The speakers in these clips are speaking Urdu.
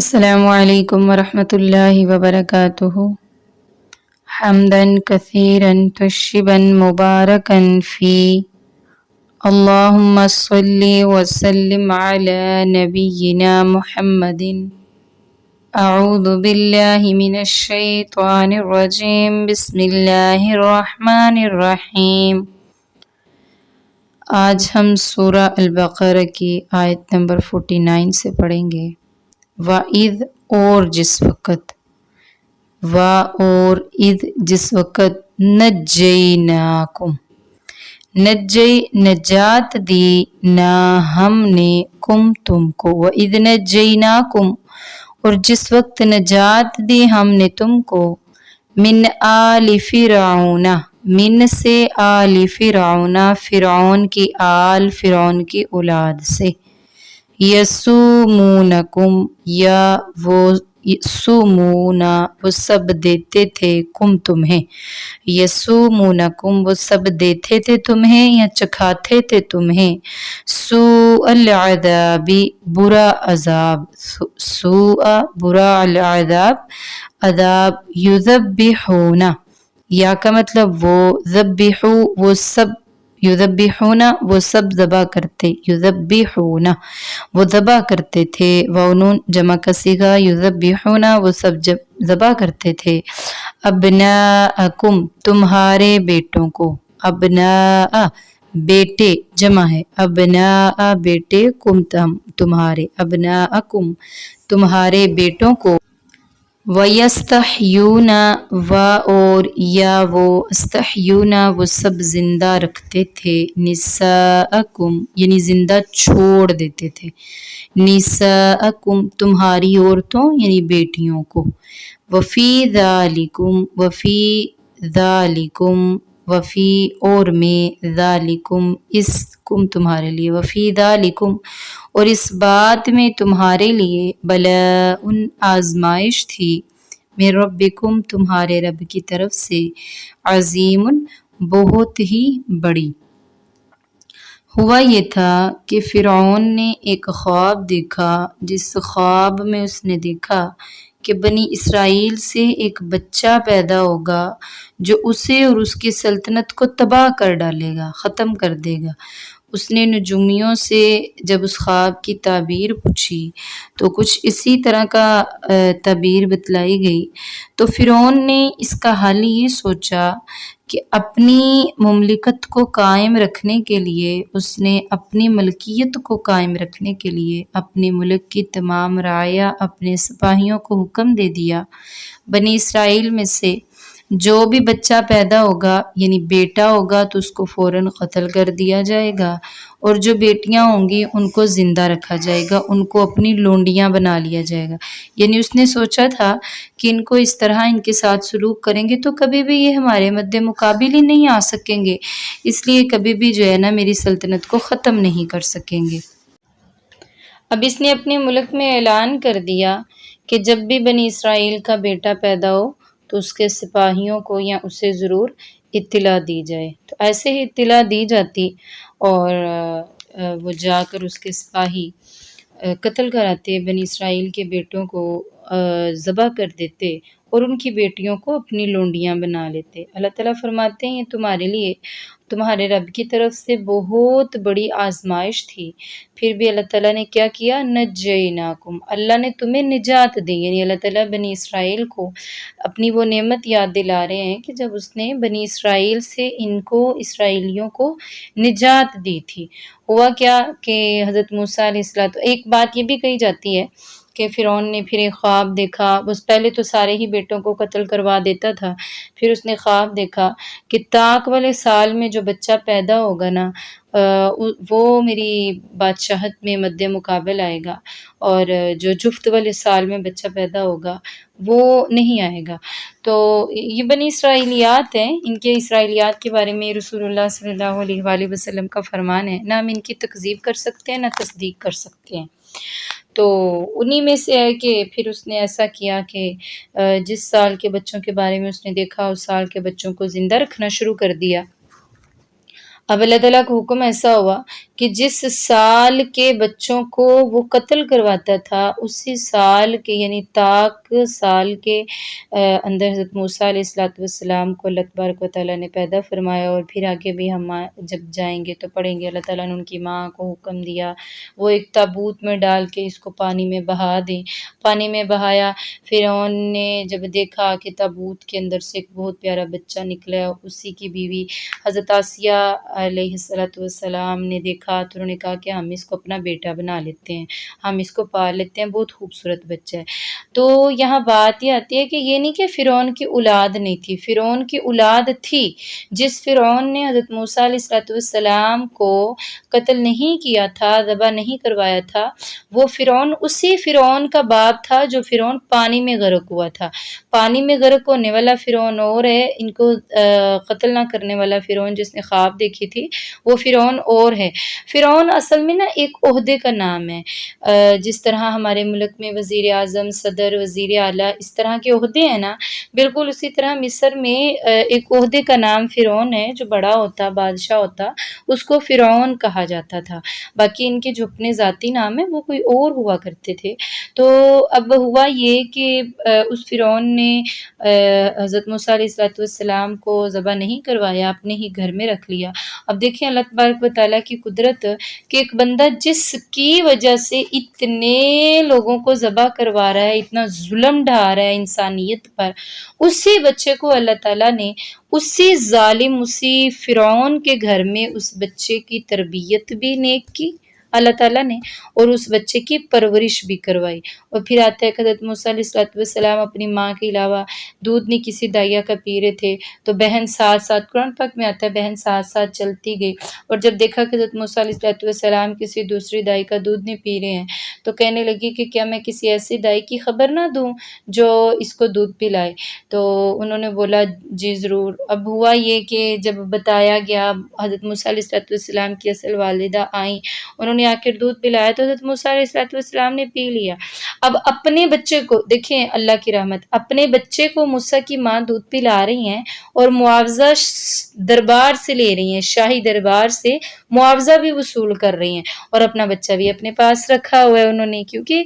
السلام علیکم ورحمۃ اللہ وبرکاتہ حمدا کثیرا طیبا مبارکا فی اللہم صلی وسلم علی نبینا محمد اعوذ باللہ من الشیطان الرجیم بسم اللہ الرحمن الرحیم۔ آج ہم سورہ البقرہ کی آیت نمبر 49 سے پڑھیں گے۔ وَإِذْ اور جس وقت، اور اذ جس وقت، نجیناکم نجی نجات دی نا ہم نے کم تم کو، وَإِذْ نجیناکم اور جس وقت نجات دی ہم نے تم کو، من آل فرعون من سے آل فرعون فرعون کی آل فرعون کی اولاد سے، یسومونکم یا وہ یسومونا وہ سب دیتے تھے کم تمہیں، یسومونکم وہ سب دیتے تھے تمہیں یا چکھاتے تھے تمہیں، سوء العذاب برا عذاب، سوء برا العذاب عذاب، یذبحون یا کا مطلب وہ ذبحو وہ سب، یذبحون وہ سب ذبح کرتے، یذبحون وہ ذبح کرتے تھے، وَنُون جمع کا صیغہ، یذبحون وہ سب ذبح کرتے تھے، ابناءکم تمہارے بیٹوں کو، ابناء بیٹے جمع ہے، ابناء بیٹے، کم تمہارے، ابناءکم تمہارے بیٹوں کو، وَيَسْتَحْيُونَ اور یا وہ استحیون وہ سب زندہ رکھتے تھے، نساءکم یعنی زندہ چھوڑ دیتے تھے، نساءکم تمہاری عورتوں یعنی بیٹیوں کو، وفی ذالکم وفی ذالکم وفی اور میں، ذالکم اس کم تمہارے لیے، وفی ذالکم اور اس بات میں تمہارے لیے، بلاء آزمائش تھی، من ربکم تمہارے رب کی طرف سے، عظیم بہت ہی بڑی۔ ہوا یہ تھا کہ فرعون نے ایک خواب دیکھا، جس خواب میں اس نے دیکھا کہ بنی اسرائیل سے ایک بچہ پیدا ہوگا جو اسے اور اس کی سلطنت کو تباہ کر ڈالے گا، ختم کر دے گا۔ اس نے نجومیوں سے جب اس خواب کی تعبیر پوچھی تو کچھ اسی طرح کا تعبیر بتلائی گئی، تو فرعون نے اس کا حل یہ سوچا کہ اپنی مملکت کو قائم رکھنے کے لیے، اس نے اپنی ملکیت کو قائم رکھنے کے لیے اپنے ملک کی تمام رعایا اپنے سپاہیوں کو حکم دے دیا، بنی اسرائیل میں سے جو بھی بچہ پیدا ہوگا یعنی بیٹا ہوگا تو اس کو فوراً قتل کر دیا جائے گا، اور جو بیٹیاں ہوں گی ان کو زندہ رکھا جائے گا، ان کو اپنی لونڈیاں بنا لیا جائے گا۔ یعنی اس نے سوچا تھا کہ ان کو اس طرح ان کے ساتھ سلوک کریں گے تو کبھی بھی یہ ہمارے مد مقابل ہی نہیں آ سکیں گے، اس لیے کبھی بھی جو ہے نا میری سلطنت کو ختم نہیں کر سکیں گے۔ اب اس نے اپنے ملک میں اعلان کر دیا کہ جب بھی بنی اسرائیل کا بیٹا پیدا ہو تو اس کے سپاہیوں کو یا اسے ضرور اطلاع دی جائے، تو ایسے ہی اطلاع دی جاتی اور وہ جا کر اس کے سپاہی قتل کراتے، بنی اسرائیل کے بیٹوں کو ذبح کر دیتے اور ان کی بیٹیوں کو اپنی لونڈیاں بنا لیتے۔ اللہ تعالیٰ فرماتے ہیں یہ تمہارے لیے تمہارے رب کی طرف سے بہت بڑی آزمائش تھی، پھر بھی اللہ تعالیٰ نے کیا کیا، نجیناکم اللہ نے تمہیں نجات دی، یعنی اللہ تعالیٰ بنی اسرائیل کو اپنی وہ نعمت یاد دلا رہے ہیں کہ جب اس نے بنی اسرائیل سے ان کو اسرائیلیوں کو نجات دی تھی۔ ہوا کیا کہ حضرت موسیٰ علیہ السلام، ایک بات یہ بھی کہی جاتی ہے کہ فرعون نے پھر ایک خواب دیکھا، بس پہلے تو سارے ہی بیٹوں کو قتل کروا دیتا تھا، پھر اس نے خواب دیکھا کہ طاق والے سال میں جو بچہ پیدا ہوگا نا وہ میری بادشاہت میں مد مقابل آئے گا، اور جو جفت والے سال میں بچہ پیدا ہوگا وہ نہیں آئے گا۔ تو یہ بنی اسرائیلیات ہیں، ان کے اسرائیلیات کے بارے میں رسول اللہ صلی اللہ علیہ وآلہ وسلم کا فرمان ہے، نہ ہم ان کی تکذیب کر سکتے ہیں نہ تصدیق کر سکتے ہیں۔ تو انہی میں سے ہے کہ پھر اس نے ایسا کیا کہ جس سال کے بچوں کے بارے میں اس نے دیکھا اس سال کے بچوں کو زندہ رکھنا شروع کر دیا۔ اب اللہ تعالیٰ کا حکم ایسا ہوا کہ جس سال کے بچوں کو وہ قتل کرواتا تھا اسی سال کے یعنی تاک سال کے اندر حضرت موسیٰ علیہ السلام کو اللہ تبارک و تعالیٰ نے پیدا فرمایا، اور پھر آگے بھی ہم جب جائیں گے تو پڑھیں گے اللہ تعالیٰ نے ان کی ماں کو حکم دیا وہ ایک تابوت میں ڈال کے اس کو پانی میں بہا دیں، پانی میں بہایا۔ فرعون نے جب دیکھا کہ تابوت کے اندر سے ایک بہت پیارا بچہ نکلا، اسی کی بیوی حضرت آسیہ علیہ السلام نے دیکھا تو انہوں نے کہا کہ ہم اس کو اپنا بیٹا بنا لیتے ہیں، ہم اس کو پال لیتے ہیں، بہت خوبصورت بچہ ہے۔ تو یہاں بات یہ آتی ہے کہ یہ نہیں کہ فرعون کی اولاد نہیں تھی، فرعون کی اولاد تھی۔ جس فرعون نے حضرت موسیٰ علیہ السلام کو قتل نہیں کیا تھا، ذبح نہیں کروایا تھا، وہ فرعون اسی فرعون کا باپ تھا جو فرعون پانی میں غرق ہوا تھا۔ پانی میں غرق ہونے والا فرعون اور ہے، ان کو قتل نہ کرنے والا فرعون جس نے خواب دیکھی تھی وہ فرعون اور ہے۔ فرعون اصل میں نا ایک عہدے کا نام ہے، جس طرح ہمارے ملک میں وزیر اعظم، صدر، وزیر اعلیٰ اس طرح کے عہدے ہیں نا، بالکل اسی طرح مصر میں ایک عہدے کا نام فرعون ہے، جو بڑا ہوتا بادشاہ ہوتا اس کو فرعون کہا جاتا تھا۔ باقی ان کے جو اپنے ذاتی نام ہیں وہ کوئی اور ہوا کرتے تھے۔ تو اب ہوا یہ کہ اس فرعون نے حضرت موسیٰ علیہ السلام کو ذبح نہیں کروایا، اپنے ہی گھر میں رکھ لیا۔ اب دیکھیں اللہ تبارک و تعالیٰ کی قدرت کہ ایک بندہ جس کی وجہ سے اتنے لوگوں کو ذبح کروا رہا ہے، اتنا ظلم ڈھا رہا ہے انسانیت پر، اسی بچے کو اللہ تعالیٰ نے اسی ظالم اسی فرعون کے گھر میں اس بچے کی تربیت بھی نیک کی اللہ تعالیٰ نے، اور اس بچے کی پرورش بھی کروائی۔ اور پھر آتا ہے کہ حضرت موسیٰ علیہ السلام اپنی ماں کے علاوہ دودھ نہیں کسی دائیا کا پی رہے تھے، تو بہن ساتھ ساتھ، قرآن پاک میں آتا ہے بہن ساتھ ساتھ چلتی گئی، اور جب دیکھا کہ حضرت موسیٰ علیہ السلام کسی دوسری دائی کا دودھ نہیں پی رہے ہیں تو کہنے لگی کہ کیا میں کسی ایسی دائی کی خبر نہ دوں جو اس کو دودھ پلائے؟ تو انہوں نے بولا جی ضرور۔ اب ہوا یہ کہ جب بتایا گیا، حضرت موسیٰ علیہ السلام کی اصل والدہ آئیں، انہوں نے آ کر دودھ پلایا تو حضرت موسیٰ علیہ السلام نے پی لیا۔ اب اپنے بچے کو دیکھیں اللہ کی رحمت، اپنے بچے کو موسیٰ کی ماں دودھ پلا رہی ہیں اور معاوضہ دربار سے لے رہی ہیں، شاہی دربار سے معاوضہ بھی وصول کر رہی ہیں، اور اپنا بچہ بھی اپنے پاس رکھا ہوا ہے انہوں نے، کیونکہ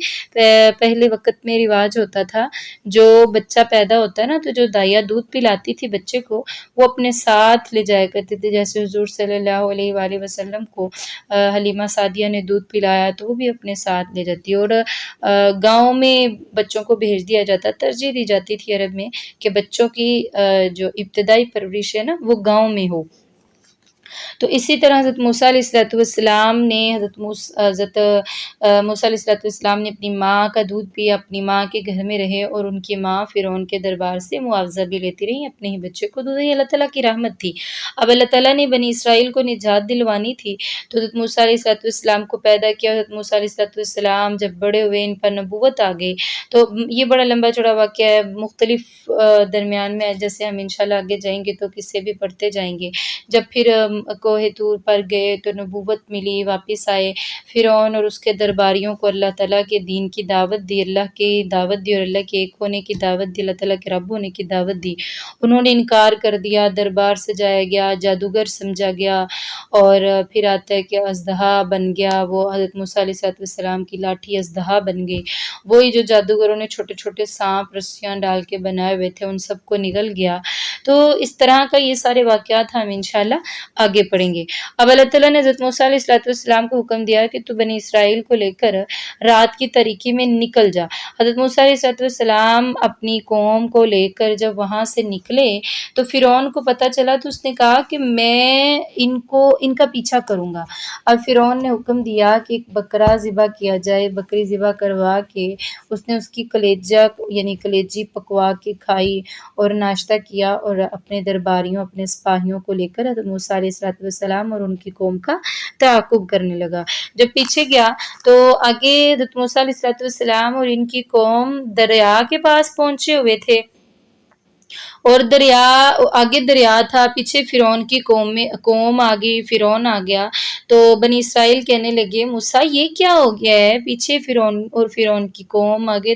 پہلے وقت میں رواج ہوتا تھا جو بچہ پیدا ہوتا ہے نا تو جو دائیا دودھ پلاتی تھی بچے کو وہ اپنے ساتھ لے جایا کرتے تھے، جیسے حضور صلی اللہ علیہ وآلہ وسلم کو حلیمہ سعدیہ نے دودھ پلایا تو وہ بھی اپنے ساتھ لے جاتی، اور گاؤں میں بچوں کو بھیج دیا جاتا، ترجیح دی جاتی تھی عرب میں کہ بچوں کی جو ابتدائی پرورش ہے نا وہ گاؤں میں ہو۔ تو اسی طرح حضرت موسیٰ علیہ السلام نے حضرت موسیٰ علیہ السلام نے اپنی ماں کا دودھ پیا، اپنی ماں کے گھر میں رہے، اور ان کی ماں فرعون کے دربار سے معاوضہ بھی لیتی رہی، اپنے ہی بچے کو دودھ۔ یہ اللہ تعالیٰ کی رحمت تھی۔ اب اللہ تعالیٰ نے بنی اسرائیل کو نجات دلوانی تھی تو حضرت موسیٰ علیہ السلام کو پیدا کیا۔ حضرت موسیٰ علیہ السلام جب بڑے ہوئے، ان پر نبوت آ گئی، تو یہ بڑا لمبا چوڑا واقعہ ہے، مختلف درمیان میں جیسے ہم انشاءاللہ آگے جائیں گے تو قصے بھی پڑھتے جائیں گے۔ جب پھر کوہ طور پر گئے تو نبوت ملی، واپس آئے، فرعون اور اس کے درباریوں کو اللہ تعالیٰ کے دین کی دعوت دی، اللہ کی دعوت دی، اور اللہ کے ایک ہونے کی دعوت دی، اللہ تعالیٰ کے رب ہونے کی دعوت دی۔ انہوں نے انکار کر دیا، دربار سجایا گیا، جادوگر سمجھا گیا، اور پھر آتا ہے کہ اژدہا بن گیا، وہ حضرت موسیٰ علیہ السلام کی لاٹھی اژدہا بن گئی، وہی جو جادوگروں نے چھوٹے چھوٹے سانپ رسیاں ڈال کے بنائے ہوئے تھے ان سب کو نگل گیا۔ تو اس طرح کا یہ سارے واقعات ہم انشاءاللہ آگے پڑھیں گے۔ اب اللہ تعالیٰ نے حضرت موسیٰ علیہ السلام کو حکم دیا کہ تو بنی اسرائیل کو لے کر رات کی تاریکی میں نکل جا۔ حضرت موسیٰ علیہ السلام اپنی قوم کو لے کر جب وہاں سے نکلے تو فرعون کو پتہ چلا تو اس نے کہا کہ میں ان کا پیچھا کروں گا۔ اب فرعون نے حکم دیا کہ ایک بکرا ذبح کیا جائے، بکری ذبح کروا کے اس نے اس کی کلیجہ یعنی کلیجی پکوا کے کھائی اور ناشتہ کیا، اور اپنے درباریوں اپنے سپاہیوں کو لے کر حضرت موسیٰ علیہ السلام اور ان کی قوم کا تعاقب کرنے لگا۔ جب پیچھے گیا تو آگے حضرت موسیٰ علیہ السلام اور ان کی قوم دریا کے پاس پہنچے ہوئے تھے، اور دریا آگے دریا تھا، پیچھے فرعون کی قوم آ گئی، فرعون آ گیا. تو بنی اسرائیل کہنے لگے موسیٰ یہ کیا ہو گیا ہے، پیچھے فرعون اور فرعون کی قوم، آگے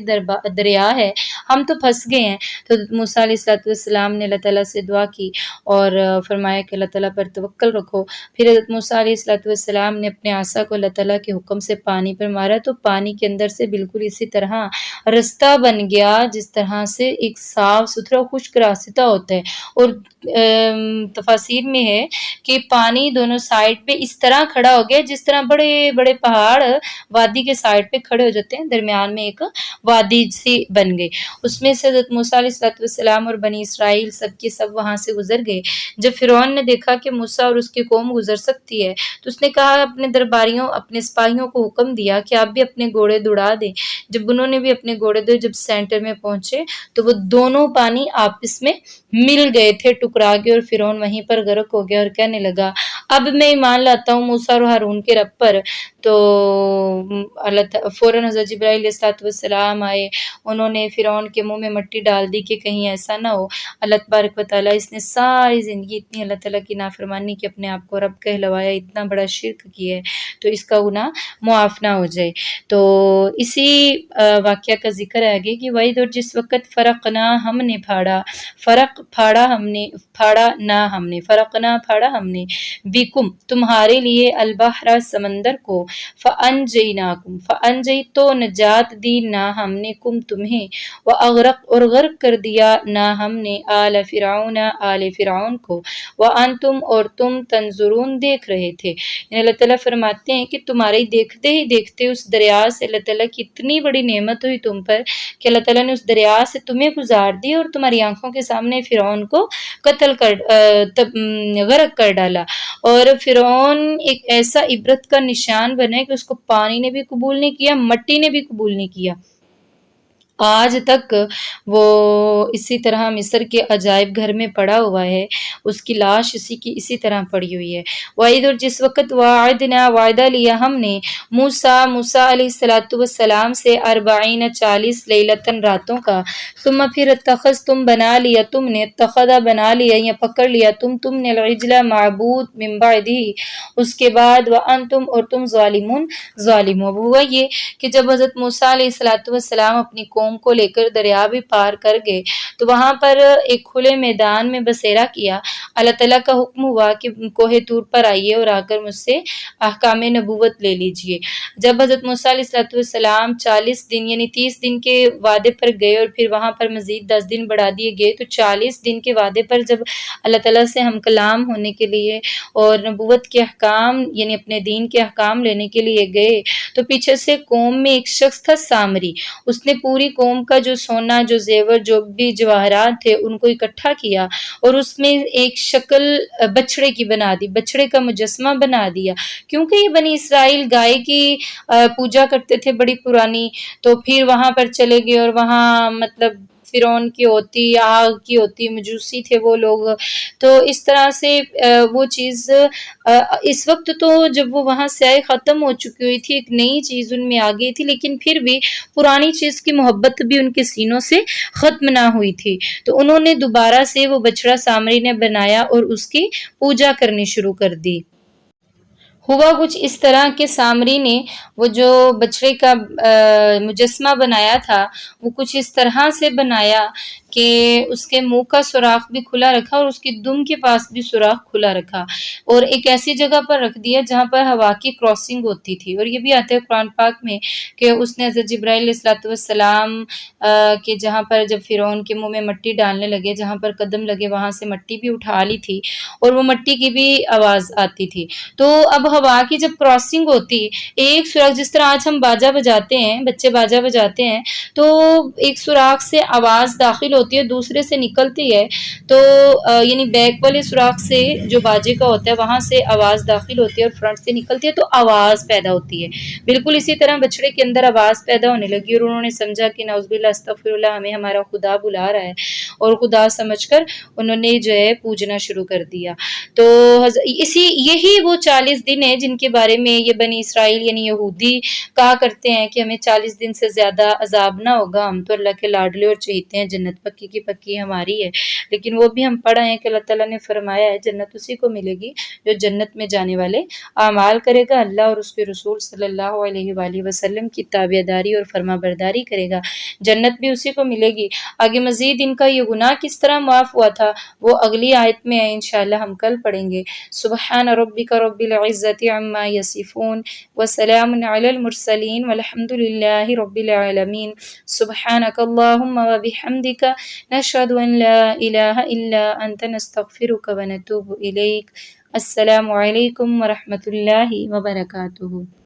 دریا ہے، ہم تو پھنس گئے ہیں. تو موسیٰ علیہ السلام نے اللہ تعالیٰ سے دعا کی اور فرمایا کہ اللہ تعالیٰ پر توکل رکھو. پھر حضرت موسیٰ علیہ السلام نے اپنے عصا کو اللہ تعالیٰ کے حکم سے پانی پر مارا تو پانی کے اندر سے بالکل اسی طرح رستہ بن گیا جس طرح سے ایک صاف ستھرا خشک راستہ ہوتا ہے. اور تفاسیر میں ہے کہ پانی دونوں سائڈ پہ اس طرح کھڑا ہو گیا جس طرح بڑے بڑے پہاڑ وادی کے سائڈ پہ کھڑے ہو جاتے ہیں، درمیان میں ایک وادی سی بن گئی. اس میں سے حضرت موسیٰ علیہ السلام اور بنی اسرائیل سب کے سب وہاں سے گزر گئے. جب فرعون نے دیکھا کہ موسیٰ اور اس کی قوم گزر سکتی ہے تو اس نے کہا اپنے درباریوں اپنے سپاہیوں کو حکم دیا کہ آپ بھی اپنے گھوڑے دوڑا دیں. جب انہوں نے بھی اپنے گھوڑے دوڑے، جب سینٹر میں پہنچے تو وہ دونوں پانی آپس میں مل گئے تھے، ٹکرا گئے، اور فرعون وہیں پر غرق ہو گیا اور کہنے لگا اب میں ایمان لاتا ہوں موسیٰ اور ہارون کے رب پر. تو فوراً حضرت جبرائیل علیہ السلام آئے، انہوں نے فرعون کے منہ میں مٹی ڈال دی کہ کہیں ایسا نہ ہو اللہ تبارک و تعالیٰ اس نے ساری زندگی اتنی اللہ تعالیٰ کی نافرمانی کی، اپنے آپ کو رب کہلوایا، اتنا بڑا شرک کیا ہے تو اس کا گناہ معاف نہ ہو جائے. تو اسی واقعہ کا ذکر ہے آگے کہ وَإِذْ، اور جس وقت فرقنا ہم نے پھاڑا، فرق پھاڑا ہم نے، پھاڑا نہ ہم نے، فرقنا پھاڑا ہم نے، بکم تمہارے لیے، البحر سمندر کو، فانجیناکم فانجی تو نجات دی نہ ہم نے، کم تمہیں، واغرق اور غرق کر دیا نہ ہم نے، آل فرعون آل فرعون کو، وانتم اور تم تنظرون دیکھ رہے تھے. یعنی اللہ تعالیٰ فرماتے ہیں کہ تمہارے دیکھتے ہی دیکھتے اس دریا سے اللہ تعالیٰ کی اتنی بڑی نعمت ہوئی تم پر کہ اللہ تعالیٰ نے اس دریا سے تمہیں گزار دی اور تمہاری آنکھوں کے سامنے فرعون کو قتل کر غرق کر ڈالا. اور فرعون ایک ایسا عبرت کا نشان بنا کہ اس کو پانی نے بھی قبول نہیں کیا، مٹی نے بھی قبول نہیں کیا. آج تک وہ اسی طرح مصر کے عجائب گھر میں پڑا ہوا ہے، اس کی لاش اسی طرح پڑی ہوئی ہے. وَإِذْ، اور جس وقت وعدنا وعدہ لیا ہم نے موسیٰ علیہ السلام سے 40 لیلتن راتوں کا، ثم پھر اتخذتم بنا لیا تم نے، اتخذا بنا لیا یا پکڑ لیا تم نے، العجل معبود، من بعدہ اس کے بعد، وانتم اور تم ظالمون ظالم. اب ہوا یہ کہ جب حضرت موسیٰ علیہ السلام اپنی قوم کو لے کر دریا بھی پار کر گئے تو وہاں پر ایک کھلے میدان میں بسیرا کیا. اللہ تعالیٰ کا حکم ہوا کہ کوہ طور پر آئیے اور آ کر مجھ سے احکام نبوت لے لیجئے. جب حضرت موسیٰ علیہ السلام 40 دن یعنی 30 دن کے وعدے پر گئے اور پھر وہاں پر مزید 10 دن بڑھا دیے گئے تو 40 دن کے وعدے پر جب اللہ تعالیٰ سے ہم کلام ہونے کے لیے اور نبوت کے احکام یعنی اپنے دین کے احکام لینے کے لیے گئے تو پیچھے سے قوم میں ایک شخص تھا سامری. اس نے پوری قوم کا جو سونا، جو زیور، جو بھی جواہرات تھے ان کو اکٹھا کیا اور اس میں ایک شکل بچڑے کی بنا دی، بچڑے کا مجسمہ بنا دیا. کیونکہ یہ بنی اسرائیل گائے کی پوجا کرتے تھے بڑی پرانی، تو پھر وہاں پر چلے گئے اور وہاں مطلب فرعون کی ہوتی، آگ کی ہوتی، مجوسی تھے وہ لوگ. تو اس طرح سے وہ چیز اس وقت تو جب وہ وہاں سے آئے ختم ہو چکی ہوئی تھی، ایک نئی چیز ان میں آ گئی تھی، لیکن پھر بھی پرانی چیز کی محبت بھی ان کے سینوں سے ختم نہ ہوئی تھی. تو انہوں نے دوبارہ سے وہ بچڑا سامری نے بنایا اور اس کی پوجا کرنی شروع کر دی. ہوا کچھ اس طرح کہ سامری نے وہ جو بچڑے کا مجسمہ بنایا تھا وہ کچھ اس طرح سے بنایا کہ اس کے منہ کا سوراخ بھی کھلا رکھا اور اس کی دم کے پاس بھی سوراخ کھلا رکھا اور ایک ایسی جگہ پر رکھ دیا جہاں پر ہوا کی کراسنگ ہوتی تھی. اور یہ بھی آتا ہے قرآن پاک میں کہ اس نے حضرت جبرائیل علیہ السلام کہ جہاں پر جب فرعون کے منہ میں مٹی ڈالنے لگے، جہاں پر قدم لگے وہاں سے مٹی بھی اٹھا لی تھی اور وہ مٹی کی بھی آواز آتی تھی. تو اب ہوا کی جب کراسنگ ہوتی، ایک سوراخ جس طرح آج ہم باجا بجاتے ہیں، بچے باجا بجاتے ہیں تو ایک سوراخ سے آواز داخل ہوتی ہے، دوسرے سے نکلتی ہے. تو یعنی بیک والے سوراخ سے جو باجے کا ہوتا ہے وہاں سے آواز داخل ہوتی ہے اور فرنٹ سے نکلتی ہے تو آواز پیدا ہوتی ہے. بالکل اسی طرح بچڑے کے اندر آواز پیدا ہونے لگی اور انہوں نے سمجھا کہ نعوذ باللہ استغفر اللہ، ہمیں ہمارا خدا بلا رہا ہے، اور خدا سمجھ کر انہوں نے جو ہے پوجنا شروع کر دیا. تو یہی وہ 40 دن ہیں جن کے بارے میں یہ بنی اسرائیل یعنی یہودی کہا کرتے ہیں کہ ہمیں 40 دن سے زیادہ عذاب نہ ہوگا، ہم تو اللہ کے لاڈلے اور چہیتے ہیں، جنت پکی کی پکی ہماری ہے، لیکن وہ بھی ہم پڑھ آئے ہیں کہ اللہ تعالیٰ نے فرمایا ہے جنت اسی کو ملے گی جو جنت میں جانے والے اعمال کرے گا، اللہ اور اس کے رسول صلی اللہ علیہ وآلہ وسلم کی تابعداری اور فرما برداری کرے گا، جنت بھی اسی کو ملے گی۔ آگے مزید ان کا یہ گناہ کس طرح معاف ہوا تھا وہ اگلی آیت میں ہے، انشاءاللہ ہم کل پڑھیں گے۔ سبحان ربک رب العزت عما یصفون وسلام علی المرسلین والحمد للہ رب العالمین۔ سبحانک اللہم وبحمدک نشہد ان لا الہ الا انت نستغفرک ونتوب الیک۔ السلام علیکم ورحمۃ اللہ وبرکاتہ۔